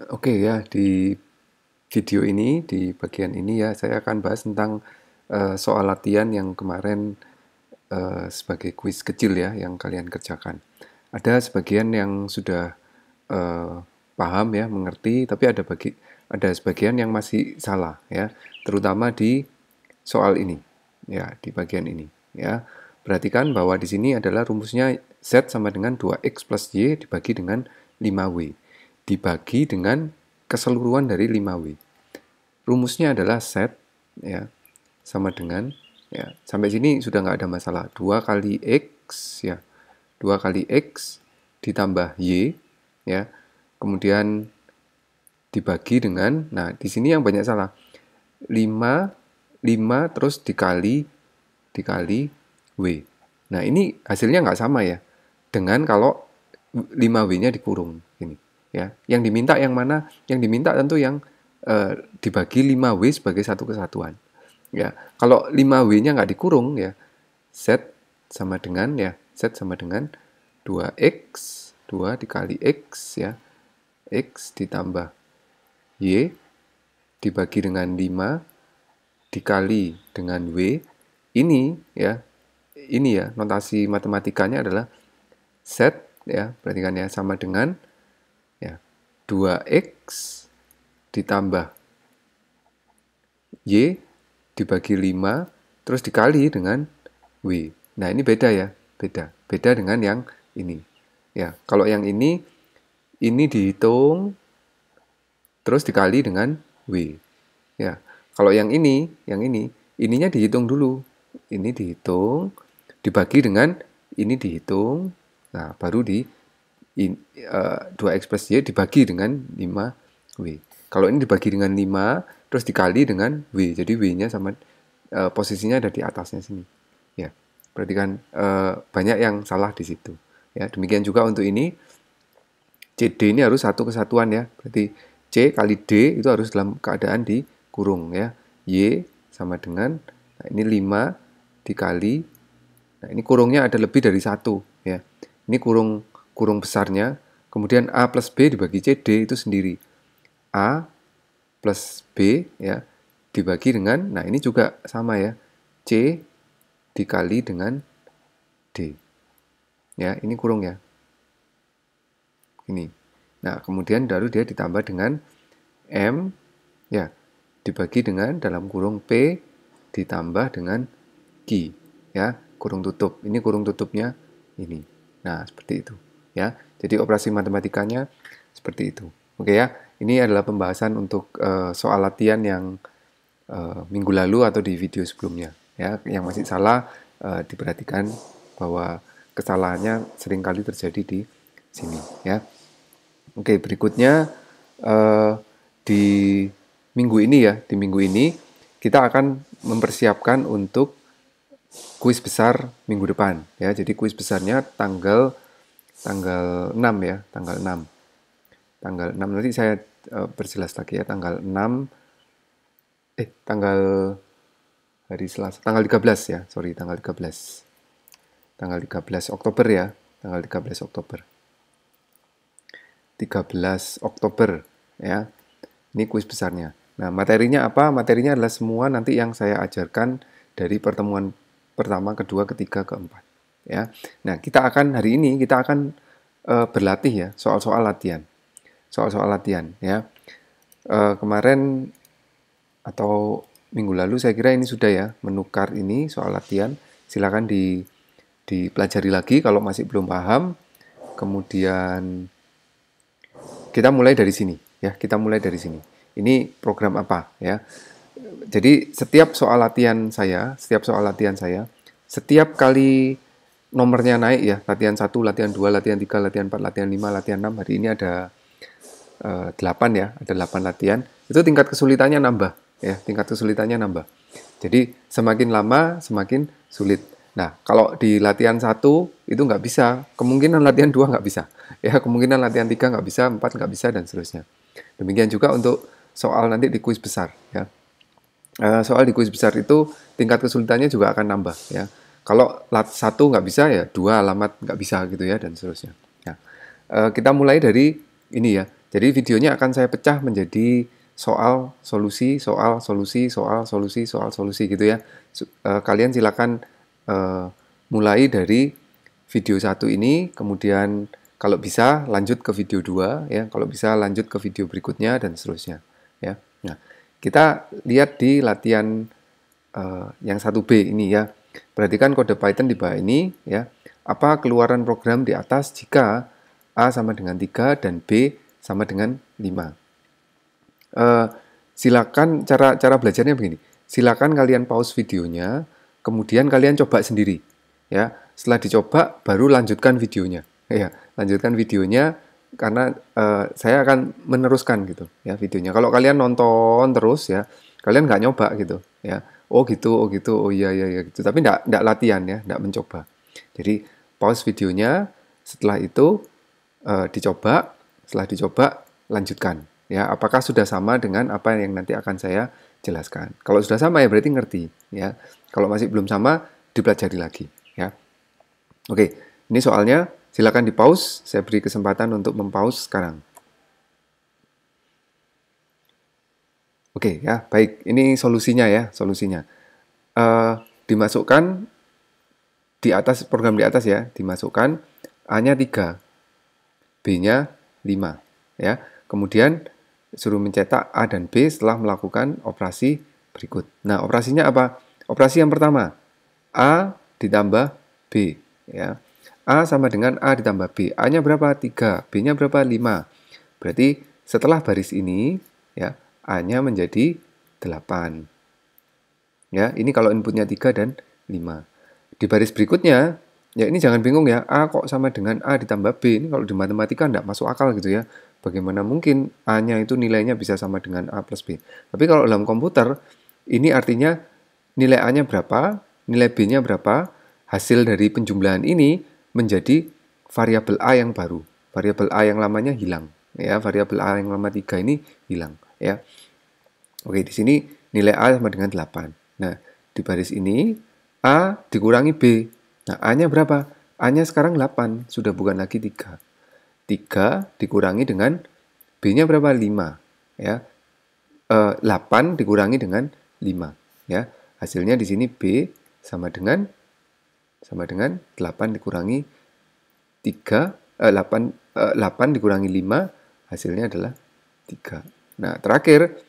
Oke ya, di video ini, di bagian ini ya, saya akan bahas tentang soal latihan yang kemarin sebagai kuis kecil ya, yang kalian kerjakan. Ada sebagian yang sudah eh, paham ya, mengerti, tapi ada sebagian yang masih salah ya, terutama di soal ini, ya, di bagian ini ya. Perhatikan bahwa di sini adalah rumusnya Z sama dengan 2X plus Y dibagi dengan 5W. Dibagi dengan keseluruhan dari 5W. Rumusnya adalah Z ya, sama dengan ya. Sampai sini sudah nggak ada masalah. 2 kali X ya. 2 kali X ditambah Y ya. Kemudian dibagi dengan, nah di sini yang banyak salah. 5 5 terus dikali W. Nah, ini hasilnya nggak sama ya dengan kalau 5W-nya dikurung ini ya. Yang diminta yang mana? Yang diminta tentu yang dibagi 5W sebagai satu kesatuan. Ya, kalau 5W-nya nggak dikurung ya, Z sama dengan ya, Z sama dengan 2X, 2 dikali X ya. X ditambah Y dibagi dengan 5 dikali dengan W. Ini ya notasi matematikanya adalah Z ya, perhatikan ya, sama dengan ya 2X ditambah Y dibagi 5 terus dikali dengan W. Nah, ini beda ya, beda. Beda dengan yang ini. Ya, kalau yang ini dihitung terus dikali dengan W. Ya. Kalau ininya dihitung dulu. Ini dihitung dibagi dengan ini dihitung. Nah, baru 2X plus Y dibagi dengan 5W. Kalau ini dibagi dengan 5, terus dikali dengan W. Jadi W-nya sama, posisinya ada di atasnya sini. Ya, perhatikan banyak yang salah di situ. Ya, demikian juga untuk ini, CD ini harus satu kesatuan ya. Berarti C kali D itu harus dalam keadaan dikurung ya. Y sama dengan, nah ini 5 dikali, nah ini kurungnya ada lebih dari 1 ya. Ini kurung besarnya, kemudian A plus B dibagi CD itu sendiri. A plus B ya dibagi dengan, nah ini juga sama ya, C dikali dengan D. Ya, ini kurung ya. Ini. Nah, kemudian baru dia ditambah dengan M ya, dibagi dengan dalam kurung P ditambah dengan Q ya, kurung tutup. Ini kurung tutupnya ini. Nah, seperti itu ya. Jadi operasi matematikanya seperti itu. Oke ya. Ini adalah pembahasan untuk soal latihan yang minggu lalu atau di video sebelumnya ya. Yang masih salah diperhatikan bahwa kesalahannya seringkali terjadi di sini ya. Oke, berikutnya di minggu ini ya, di minggu ini kita akan mempersiapkan untuk kuis besar minggu depan ya. Jadi kuis besarnya tanggal 6 ya, tanggal 6. Tanggal 6 nanti saya perjelas lagi ya, tanggal hari Selasa, tanggal 13 ya, sorry, tanggal 13. Tanggal 13 Oktober ya, tanggal 13 Oktober. 13 Oktober ya. Ini kuis besarnya. Nah, materinya apa? Materinya adalah semua nanti yang saya ajarkan dari pertemuan pertama, kedua, ketiga, keempat ya. Nah, hari ini kita akan berlatih ya, soal-soal latihan. Soal-soal latihan ya. Kemarin atau minggu lalu saya kira ini sudah ya, menukar ini soal latihan. Silakan dipelajari lagi kalau masih belum paham. Kemudian kita mulai dari sini ya, kita mulai dari sini. Ini program apa ya? Jadi setiap soal latihan saya, setiap kali nomornya naik ya, latihan 1, latihan 2, latihan 3, latihan 4, latihan 5, latihan 6, hari ini ada 8 ya, ada 8 latihan. Itu tingkat kesulitannya nambah ya, tingkat kesulitannya nambah. Jadi semakin lama semakin sulit. Nah, kalau di latihan 1 itu nggak bisa, kemungkinan latihan 2 nggak bisa. Ya, kemungkinan latihan 3 nggak bisa, 4 nggak bisa, dan seterusnya. Demikian juga untuk soal nanti di kuis besar. Ya. Soal di kuis besar itu tingkat kesulitannya juga akan nambah. Ya. Kalau 1 nggak bisa, ya 2 alamat nggak bisa gitu ya, dan seterusnya. Nah, kita mulai dari ini ya. Jadi videonya akan saya pecah menjadi soal, solusi, soal, solusi, soal, solusi, soal, solusi gitu ya. Kalian silakan mulai dari video 1 ini, kemudian kalau bisa lanjut ke video 2 ya, kalau bisa lanjut ke video berikutnya dan seterusnya ya. Nah, kita lihat di latihan yang 1B ini ya. Perhatikan kode Python di bawah ini ya. Apa keluaran program di atas jika A sama dengan 3 dan B sama dengan 5. Silakan cara belajarnya begini. Silakan kalian pause videonya, kemudian kalian coba sendiri ya. Setelah dicoba baru lanjutkan videonya. Ya, lanjutkan videonya karena saya akan meneruskan gitu ya videonya. Kalau kalian nonton terus ya, kalian nggak nyoba gitu ya. Oh gitu, oh iya gitu. Tapi nggak latihan ya, nggak mencoba. Jadi pause videonya, setelah itu dicoba, setelah dicoba lanjutkan. Ya, apakah sudah sama dengan apa yang nanti akan saya jelaskan? Kalau sudah sama ya berarti ngerti ya. Kalau masih belum sama dipelajari lagi ya. Oke, ini soalnya silakan di pause. Saya beri kesempatan untuk mempause sekarang. Oke ya, baik. Ini solusinya ya, solusinya. Dimasukkan di atas, program di atas ya, dimasukkan A-nya 3, B-nya 5 ya. Kemudian suruh mencetak A dan B setelah melakukan operasi berikut. Nah, operasinya apa? Operasi yang pertama, A ditambah B ya. A sama dengan A ditambah B. A-nya berapa? 3, B-nya berapa? 5. Berarti setelah baris ini ya, A-nya menjadi 8. Ya, ini kalau inputnya 3 dan 5. Di baris berikutnya, ya ini jangan bingung ya, A kok sama dengan A ditambah B. Ini kalau di matematika enggak masuk akal gitu ya. Bagaimana mungkin A-nya itu nilainya bisa sama dengan A plus B. Tapi kalau dalam komputer, ini artinya nilai A-nya berapa, nilai B-nya berapa, hasil dari penjumlahan ini menjadi variabel A yang baru. Variabel A yang lamanya hilang. Ya, variabel A yang lama 3 ini hilang. Ya. Oke, di sini nilai A sama dengan 8. Nah, di baris ini A dikurangi B. Nah, A-nya berapa? A-nya sekarang 8, sudah bukan lagi 3. 3 dikurangi dengan B-nya berapa? 5. Ya. 8 dikurangi dengan 5. Ya. Hasilnya di sini B sama dengan 8 dikurangi 3, 8 dikurangi 5, hasilnya adalah 3. Nah, terakhir,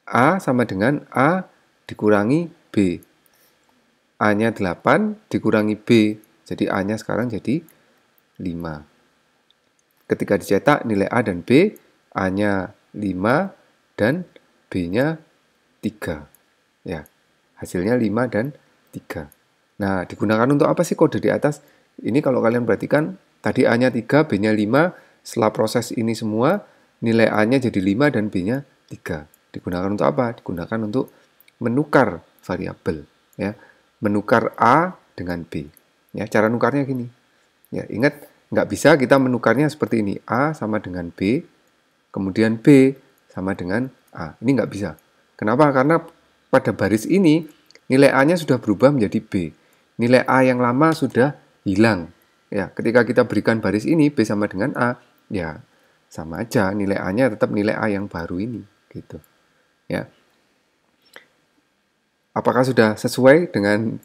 A sama dengan A dikurangi B. A-nya 8 dikurangi B. Jadi A-nya sekarang jadi 5. Ketika dicetak nilai A dan B, A-nya 5 dan B-nya 3. Ya, hasilnya 5 dan 3. Nah, digunakan untuk apa sih kode di atas? Ini kalau kalian perhatikan, tadi A-nya 3, B-nya 5. Setelah proses ini semua, nilai A-nya jadi 5 dan B-nya 3. Digunakan untuk apa? Digunakan untuk menukar variabel. Ya, menukar A dengan B. Ya, cara nukarnya gini. Ya, ingat, nggak bisa kita menukarnya seperti ini. A sama dengan B, kemudian B sama dengan A. Ini nggak bisa. Kenapa? Karena pada baris ini, nilai A-nya sudah berubah menjadi B. Nilai A yang lama sudah hilang. Ya, ketika kita berikan baris ini, B sama dengan A, ya sama aja. Nilai A-nya tetap nilai A yang baru ini. Gitu. Ya. Apakah sudah sesuai dengan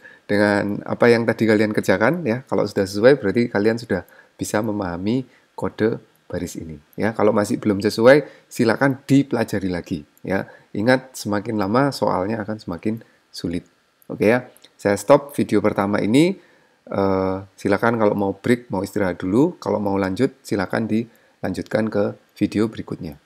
apa yang tadi kalian kerjakan ya? Kalau sudah sesuai berarti kalian sudah bisa memahami kode baris ini ya. Kalau masih belum sesuai silakan dipelajari lagi ya. Ingat semakin lama soalnya akan semakin sulit. Oke ya. Saya stop video pertama ini. Silakan kalau mau break, mau istirahat dulu. Kalau mau lanjut silakan dilanjutkan ke video berikutnya.